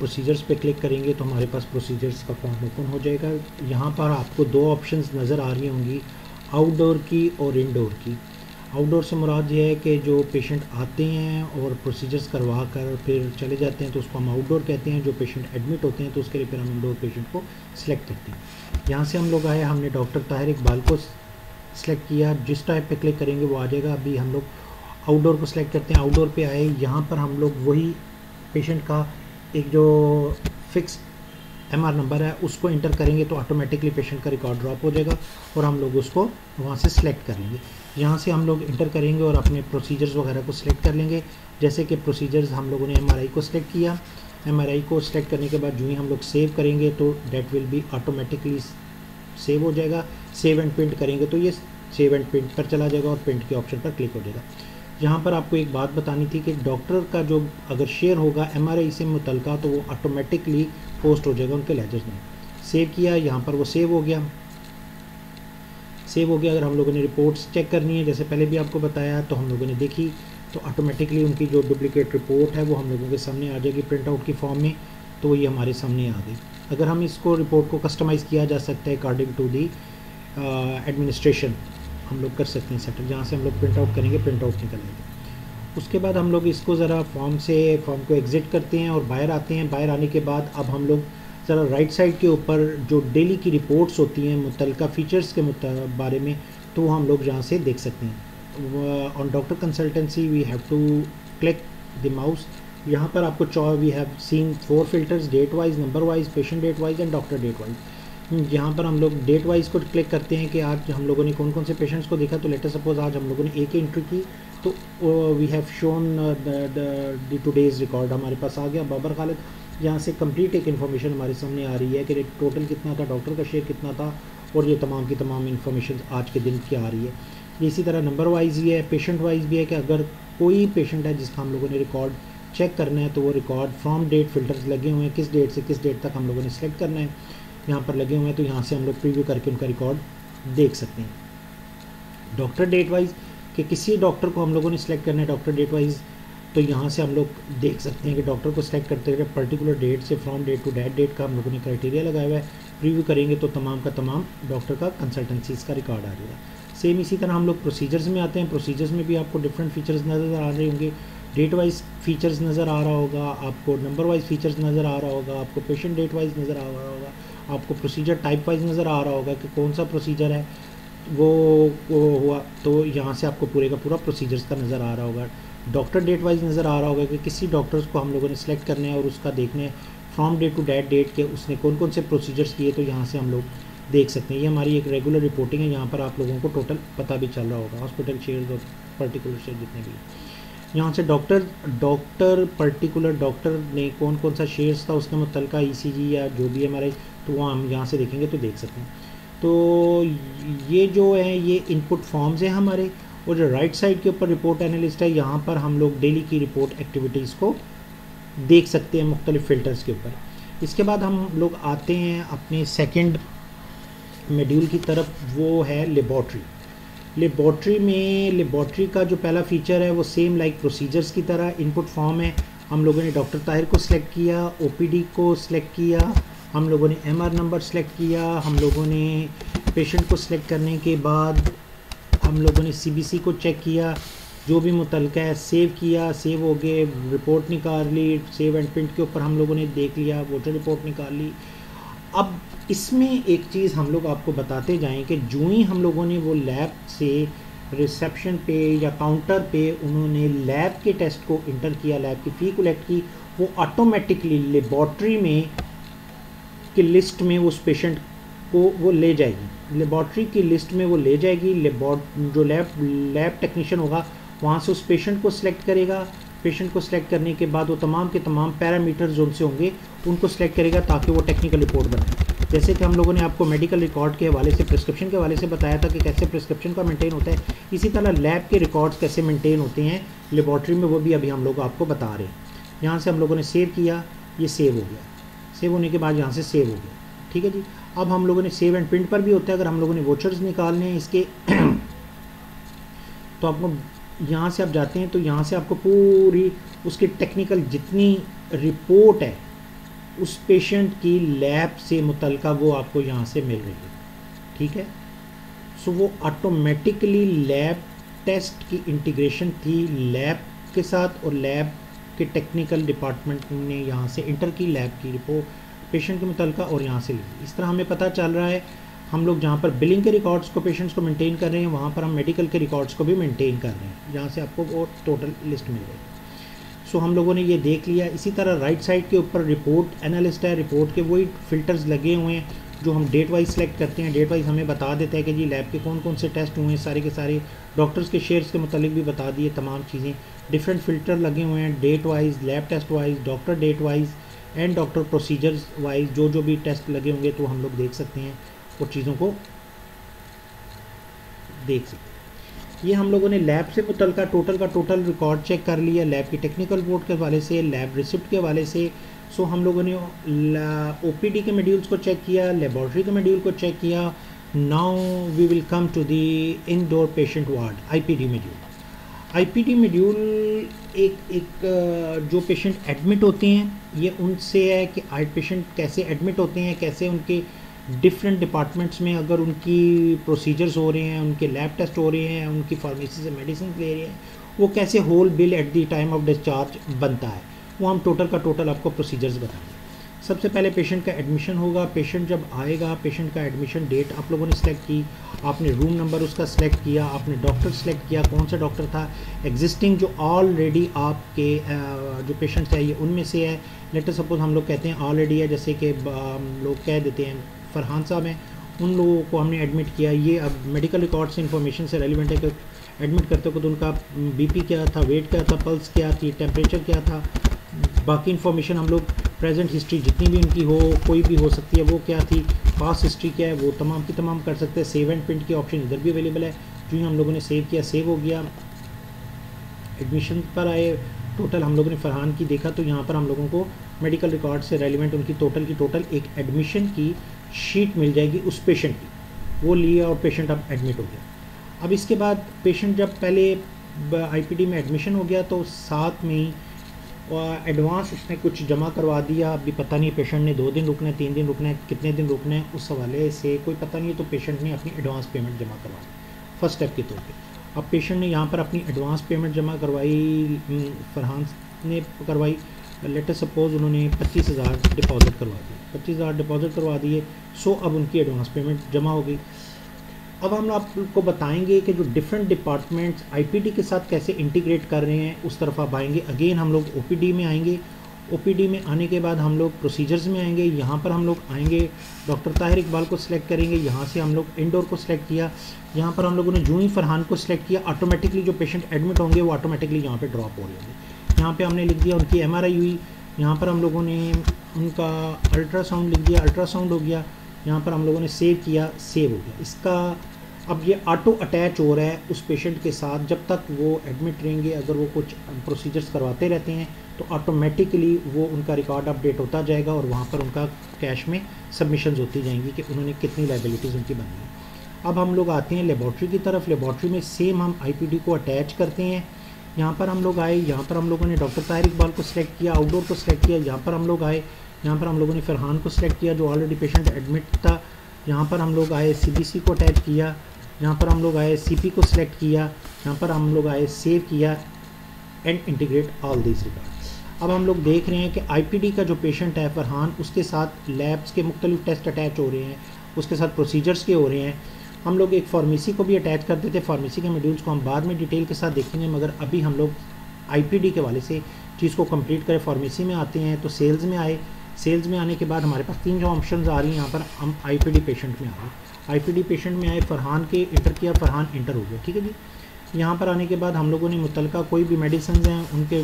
Procedures पे click करेंगे तो हमारे पास प्रोसीजर्स का फॉर्म ओपन हो जाएगा। यहाँ पर आपको दो ऑप्शंस नज़र आ रही होंगी, आउटडोर की और इनडोर की। आउटडोर से मुराद ये है कि जो पेशेंट आते हैं और प्रोसीजर्स करवा कर फिर चले जाते हैं तो उसको हम आउटडोर कहते हैं। जो पेशेंट एडमिट होते हैं तो उसके लिए फिर हम इनडोर पेशेंट को सिलेक्ट करते हैं। यहाँ से हम लोग आए, हमने डॉक्टर ताहिर इकबाल को सिलेक्ट किया। जिस टाइप पे क्लिक करेंगे वो आ जाएगा। अभी हम लोग आउटडोर को सिलेक्ट करते हैं। आउटडोर पे आए, यहाँ पर हम लोग वही पेशेंट का एक जो फिक्स MR नंबर है उसको इंटर करेंगे तो ऑटोमेटिकली पेशेंट का रिकॉर्ड ड्रॉप हो जाएगा और हम लोग उसको वहाँ से सिलेक्ट कर लेंगे। यहाँ से हम लोग इंटर करेंगे और अपने प्रोसीजर्स वगैरह को सिलेक्ट कर लेंगे। जैसे कि प्रोसीजर्स हम लोगों ने MRI को सिलेक्ट किया। MRI को सिलेक्ट करने के बाद जो ही हम लोग सेव करेंगे तो date will be automatically save हो जाएगा। सेव एंड प्रिंट करेंगे तो ये सेव एंड प्रिंट पर चला जाएगा और प्रिंट के ऑप्शन पर क्लिक हो जाएगा। यहाँ पर आपको एक बात बतानी थी कि डॉक्टर का जो अगर शेयर होगा MRI से मुतलका तो वो ऑटोमेटिकली पोस्ट हो जाएगा उनके लेजर्स में। सेव किया, यहाँ पर वो सेव हो गया। सेव हो गया। अगर हम लोगों ने रिपोर्ट्स चेक करनी है, जैसे पहले भी आपको बताया, तो हम लोगों ने देखी तो ऑटोमेटिकली उनकी जो डुप्लीकेट रिपोर्ट है वो हम लोगों के सामने आ जाएगी प्रिंट आउट की फॉर्म में। तो ये हमारे सामने आ गई। अगर हम इसको रिपोर्ट को कस्टमाइज़ किया जा सकता है अकॉर्डिंग टू दी एडमिनिस्ट्रेशन, हम लोग कर सकते हैं सेटल। जहाँ से हम लोग प्रिंट आउट करेंगे प्रिंट आउट निकल आएगा। उसके बाद हम लोग इसको ज़रा फॉर्म को एग्ज़िट करते हैं और बाहर आते हैं। बाहर आने के बाद अब हम लोग ज़रा राइट साइड के ऊपर जो डेली की रिपोर्ट्स होती हैं मुतल्लिका फ़ीचर्स के बारे में, तो हम लोग यहाँ से देख सकते हैं। On doctor consultancy we have to click the mouse. यहाँ पर आपको we have seen 4 filters, date wise, number wise, patient date wise and doctor date wise. यहाँ पर हम लोग डेट वाइज को क्लिक करते हैं कि आज हम लोगों ने कौन कौन से पेशेंट्स को देखा। तो लेटर सपोज आज हम लोगों ने एक एंट्री की तो we have shown the today's record हमारे पास आ गया, बाबर खालिद। यहाँ से कंप्लीट एक इन्फॉर्मेशन हमारे सामने आ रही है कि टोटल कितना था, डॉक्टर का शेयर कितना था और ये तमाम की तमाम इन्फॉर्मेशन आज के दिन की आ रही है। इसी तरह नंबर वाइज ही है, पेशेंट वाइज भी है कि अगर कोई पेशेंट है जिसका हम लोगों ने रिकॉर्ड चेक करना है तो वो रिकॉर्ड फ्रॉम डेट फिल्टर्स लगे हुए हैं, किस डेट से किस डेट तक हम लोगों ने सेलेक्ट करना है, यहाँ पर लगे हुए हैं। तो यहाँ से हम लोग प्रीव्यू करके उनका रिकॉर्ड देख सकते हैं। डॉक्टर डेट वाइज कि किसी डॉक्टर को हम लोगों ने सिलेक्ट करना है डॉक्टर डेट वाइज, तो यहाँ से हम लोग देख सकते हैं कि डॉक्टर को सिलेक्ट करते हुए पर्टिकुलर डेट से फ्रॉम डेट टू डेट का हम लोगों ने क्राइटेरिया लगाया हुआ है। प्रीव्यू करेंगे तो तमाम का तमाम डॉक्टर का कंसल्टेंसीज़ का रिकॉर्ड आ जाएगा। सेम इसी तरह हम लोग प्रोसीजर्स में आते हैं। प्रोसीजर्स में भी आपको डिफरेंट फीचर्स नज़र आ रहे होंगे। डेट वाइज फीचर्स नज़र आ रहा होगा आपको, नंबर वाइज फीचर्स नज़र आ रहा होगा आपको, पेशेंट डेट वाइज नज़र आ रहा होगा आपको, प्रोसीजर टाइप वाइज नज़र आ रहा होगा कि कौन सा प्रोसीजर है वो हुआ। तो यहाँ से आपको पूरे का पूरा प्रोसीजर्स का नज़र आ रहा होगा। डॉक्टर डेट वाइज नज़र आ रहा होगा कि किसी डॉक्टर्स को हम लोगों ने सेलेक्ट करना है और उसका देखना है फ्रॉम डेट टू डेट के उसने कौन कौन से प्रोसीजर्स किए। तो यहाँ से हम लोग देख सकते हैं। ये हमारी एक रेगुलर रिपोर्टिंग है। यहाँ पर आप लोगों को टोटल पता भी चल रहा होगा हॉस्पिटल शेयर्स और पर्टिकुलर शेयर जितने भी। यहाँ से पर्टिकुलर डॉक्टर ने कौन कौन सा शेयर्स था उसके मुतल्लिका ECG या जो भी MRI, तो वो हम यहाँ से देखेंगे तो देख सकते हैं। तो ये जो है ये इनपुट फॉर्म्स हैं हमारे, और जो राइट साइड के ऊपर रिपोर्ट एनालिस्ट है यहाँ पर हम लोग डेली की रिपोर्ट एक्टिविटीज़ को देख सकते हैं मुख्तलिफ फ़िल्टर्स के ऊपर। इसके बाद हम लोग आते हैं अपने सेकंड मॉड्यूल की तरफ, वो है लेबॉर्ट्री। लेबॉर्ट्री का जो पहला फ़ीचर है वो सेम लाइक प्रोसीजर्स की तरह इनपुट फॉर्म है। हम लोगों ने डॉक्टर ताहिर को सिलेक्ट किया, OPD को सिलेक्ट किया, हम लोगों ने MR नंबर सेलेक्ट किया, हम लोगों ने पेशेंट को सिलेक्ट करने के बाद हम लोगों ने CBC को चेक किया, जो भी मुतल्लिका है सेव किया, सेव हो गए, रिपोर्ट निकाल ली, सेव एंड प्रिंट के ऊपर हम लोगों ने देख लिया, वोटर रिपोर्ट निकाल ली। अब इसमें एक चीज़ हम लोग आपको बताते जाएं कि जो ही हम लोगों ने वो लैब से रिसेप्शन पे या काउंटर पे उन्होंने लैब के टेस्ट को इंटर किया, लैब की फ़ी कलेक्ट की, वो ऑटोमेटिकली लेबॉर्ट्री में की लिस्ट में उस पेशेंट को वो ले जाएगी, लेबॉर्ट्री की लिस्ट में वो ले जाएगी। जो लैब टेक्नीशियन होगा वहाँ से उस पेशेंट को सिलेक्ट करेगा। पेशेंट को सिलेक्ट करने के बाद वो तमाम के तमाम पैरामीटर्स जो उनसे होंगे उनको सिलेक्ट करेगा ताकि वो टेक्निकल रिपोर्ट बनाए। जैसे कि हम लोगों ने आपको मेडिकल रिकॉर्ड के हवाले से, प्रिस्क्रिप्शन के हवाले से बताया था कि कैसे प्रिस्क्रिप्शन का मेंटेन होता है, इसी तरह लैब के रिकॉर्ड्स कैसे मेंटेन होते हैं लेबॉर्ट्री में, वो भी अभी हम लोग आपको बता रहे हैं। यहाँ से हम लोगों ने सेव किया, ये सेव हो गया। सेव होने के बाद यहाँ से सेव हो गया, ठीक है जी। अब हम लोगों ने सेव एंड प्रिंट पर भी होता है। अगर हम लोगों ने वोचर्स निकालने हैं इसके तो आपको यहाँ से आप जाते हैं तो यहाँ से आपको पूरी उसकी टेक्निकल जितनी रिपोर्ट है उस पेशेंट की लैब से मुतलका वो आपको यहाँ से मिल रही है, ठीक है। सो वो ऑटोमेटिकली लैब टेस्ट की इंटीग्रेशन थी लैब के साथ, और लैब के टेक्निकल डिपार्टमेंट ने यहाँ से इंटर की लैब की रिपोर्ट पेशेंट के मुतलका और यहाँ से ली। इस तरह हमें पता चल रहा है हम लोग जहाँ पर बिलिंग के रिकॉर्ड्स को पेशेंट्स को मेंटेन कर रहे हैं, वहाँ पर हम मेडिकल के रिकॉर्ड्स को भी मेंटेन कर रहे हैं, जहाँ से आपको वो टोटल लिस्ट मिल रही है। सो हम लोगों ने ये देख लिया। इसी तरह राइट साइड के ऊपर रिपोर्ट एनालिस्ट है, रिपोर्ट के वही फिल्टर्स लगे हुए हैं जो हम डेट वाइज सेलेक्ट करते हैं। डेट वाइज हमें बता देता है कि जी लैब के कौन कौन से टेस्ट हुए हैं, सारे के सारे डॉक्टर्स के शेयर्स के मुतालिक भी बता दिए तमाम चीज़ें। डिफरेंट फ़िल्टर लगे हुए हैं, date wise, lab test wise, doctor date wise and doctor procedures wise, जो भी टेस्ट लगे होंगे तो हम लोग देख सकते हैं और चीज़ों को देख सकते हैं। ये हम लोगों ने लैब से मुतलका टोटल का टोटल रिकॉर्ड चेक कर लिया, लैब की टेक्निकल रिपोर्ट के हवाले से, लैब रिसिप्ट के हवाले से। सो हम लोगों ने ओपीडी के मॉड्यूल्स को चेक किया, लेबॉर्ट्री के मॉड्यूल को चेक किया। Now we will come to the indoor patient ward, IPD module. IPD module एक जो पेशेंट एडमिट होते हैं, ये उनसे है कि पेशेंट कैसे एडमिट होते हैं, कैसे उनके डिफरेंट डिपार्टमेंट्स में अगर उनकी प्रोसीजर्स हो रहे हैं, उनके लैब टेस्ट हो रहे हैं, उनकी फार्मेसी से मेडिसिन ले रहे हैं, वो कैसे whole bill at the time of discharge बनता है, वो हम टोटल का टोटल आपको प्रोसीजर्स बताएंगे। सबसे पहले पेशेंट का एडमिशन होगा। पेशेंट जब आएगा, पेशेंट का एडमिशन डेट आप लोगों ने सेलेक्ट की, आपने रूम नंबर उसका सेलेक्ट किया, आपने डॉक्टर सेलेक्ट किया, कौन सा डॉक्टर था, एग्जिस्टिंग जो ऑलरेडी आपके जो पेशेंट्स है ये उनमें से है। लेटर सपोज हम लोग कहते हैं ऑलरेडी है, जैसे कि लोग कह देते हैं फरहान साहब हैं, उन लोगों को हमने एडमिट किया। ये अब मेडिकल रिकॉर्ड से इन्फॉर्मेशन से रेलिवेंट है कि एडमिट करते वक्त उनका बीपी क्या था, वेट क्या था, पल्स क्या थी, टेम्परेचर क्या था, बाकी इन्फॉर्मेशन हम लोग प्रेजेंट हिस्ट्री जितनी भी उनकी हो, कोई भी हो सकती है, वो क्या थी, पास्ट हिस्ट्री क्या है, वो तमाम की तमाम कर सकते हैं। सेव एंड प्रिंट की ऑप्शन इधर भी अवेलेबल है। जो ही हम लोगों ने सेव किया, सेव हो गया। एडमिशन पर आए, टोटल हम लोगों ने फरहान की देखा, तो यहाँ पर हम लोगों को मेडिकल रिकॉर्ड से रेलिवेंट उनकी टोटल की टोटल एक एडमिशन की शीट मिल जाएगी उस पेशेंट की, वो लिया और पेशेंट अब एडमिट हो गया। अब इसके बाद पेशेंट जब पहले आईपीडी में एडमिशन हो गया तो साथ में ही एडवांस उसने कुछ जमा करवा दिया। अभी पता नहीं पेशेंट ने 2 दिन रुकना है, 3 दिन रुकना है, कितने दिन रुकना है, उस हवाले से कोई पता नहीं है, तो पेशेंट ने अपनी एडवांस पेमेंट जमा करवा दी फर्स्ट स्टेप के तौर पे। अब पेशेंट ने यहाँ पर अपनी एडवांस पेमेंट जमा करवाई, फरहान ने करवाई। लेटर सपोज उन्होंने 25,000 डिपॉजिट करवा दिए, 25,000 डिपॉजिट करवा दिए। सो अब उनकी एडवांस पेमेंट जमा हो गई। अब हम आपको बताएंगे कि जो डिफरेंट डिपार्टमेंट्स आईपीडी के साथ कैसे इंटीग्रेट कर रहे हैं, उस तरफ आप आएंगे। अगेन हम लोग ओपीडी में आएंगे। ओपीडी में आने के बाद हम लोग प्रोसीजर्स में आएंगे। यहाँ पर हम लोग आएंगे, डॉक्टर ताहिर इकबाल को सिलेक्ट करेंगे। यहाँ से हम लोग इंडोर को सिलेक्ट किया। यहाँ पर हम लोगों ने जो ही फरहान को सिलेक्ट किया, ऑटोमेटिकली जो पेशेंट एडमिट होंगे वो ऑटोमेटिकली यहाँ पर ड्रॉप हो रहे होंगे। यहाँ पर हमने लिख दिया उनकी एमआरआई हुई। यहाँ पर हम लोगों ने उनका अल्ट्रासाउंड लिख दिया, अल्ट्रासाउंड हो गया। यहाँ पर हम लोगों ने सेव किया, सेव हो गया। इसका अब ये ऑटो अटैच हो रहा है उस पेशेंट के साथ। जब तक वो एडमिट रहेंगे, अगर वो कुछ प्रोसीजर्स करवाते रहते हैं तो ऑटोमेटिकली वो उनका रिकॉर्ड अपडेट होता जाएगा और वहाँ पर उनका कैश में सबमिशंस होती जाएंगी कि उन्होंने कितनी लाइबिलिटीज़ उनकी बनी है। अब हम लोग आते हैं लेबॉर्ट्री की तरफ। लेबॉर्ट्री में सेम हम आईपीडी को अटैच करते हैं। यहाँ पर हम लोग आए, यहाँ पर हम लोगों ने डॉक्टर ताहिर इकबाल को सिलेक्ट किया, आउटडोर को सिलेक्ट किया। यहाँ पर हम लोग आए, यहाँ पर हम लोगों ने फरहान को सिलेक्ट किया जो ऑलरेडी पेशेंट एडमिट था। यहाँ पर हम लोग आए, सीबीसी को अटैच किया। यहाँ पर हम लोग आए, सीपी को सिलेक्ट किया। यहाँ पर हम लोग आए, सेव किया and integrate all this records. अब हम लोग देख रहे हैं कि आईपीडी का जो पेशेंट है फरहान, उसके साथ लैब्स के मुख्तलिफ टेस्ट अटैच हो रहे हैं, उसके साथ प्रोसीजर्स के हो रहे हैं। हम लोग एक फार्मेसी को भी अटैच कर देते। फार्मेसी के मॉड्यूल्स को हम बाद में डिटेल के साथ देखेंगे, मगर अभी हम लोग आईपीडी के वाले से चीज़ को कंप्लीट करें। फार्मेसी में आते हैं तो सेल्स में आए। सेल्स में आने के बाद हमारे पास 3 जो ऑप्शन आ रही हैं, यहाँ पर हम आईपीडी पेशेंट में आ गए। आईपीडी पेशेंट में आए, फरहान के इंटर किया, फरहान इंटर हो गया, ठीक है जी। यहाँ पर आने के बाद हम लोगों ने मुतलका कोई भी मेडिसिन हैं उनके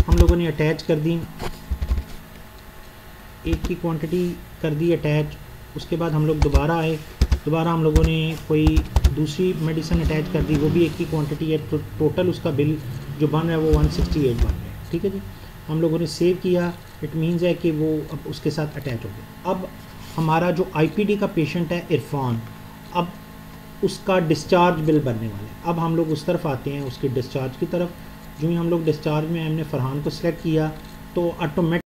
हम लोगों ने अटैच कर दी, एक की क्वांटिटी कर दी अटैच। उसके बाद हम लोग दोबारा आए, दोबारा हम लोगों ने कोई दूसरी मेडिसिन अटैच कर दी, वो भी एक की क्वांटिटी है। तो टोटल उसका बिल जो बन रहा है वो 168 बन रहा है, ठीक है जी। हम लोगों ने सेव किया, इट मीन्स है कि वो अब उसके साथ अटैच हो गया। अब हमारा जो आईपीडी का पेशेंट है इरफान, अब उसका डिस्चार्ज बिल बनने वाला है। अब हम लोग उस तरफ आते हैं, उसके डिस्चार्ज की तरफ। जो ही हम लोग डिस्चार्ज में हमने फरहान को सिलेक्ट किया तो ऑटोमेटिक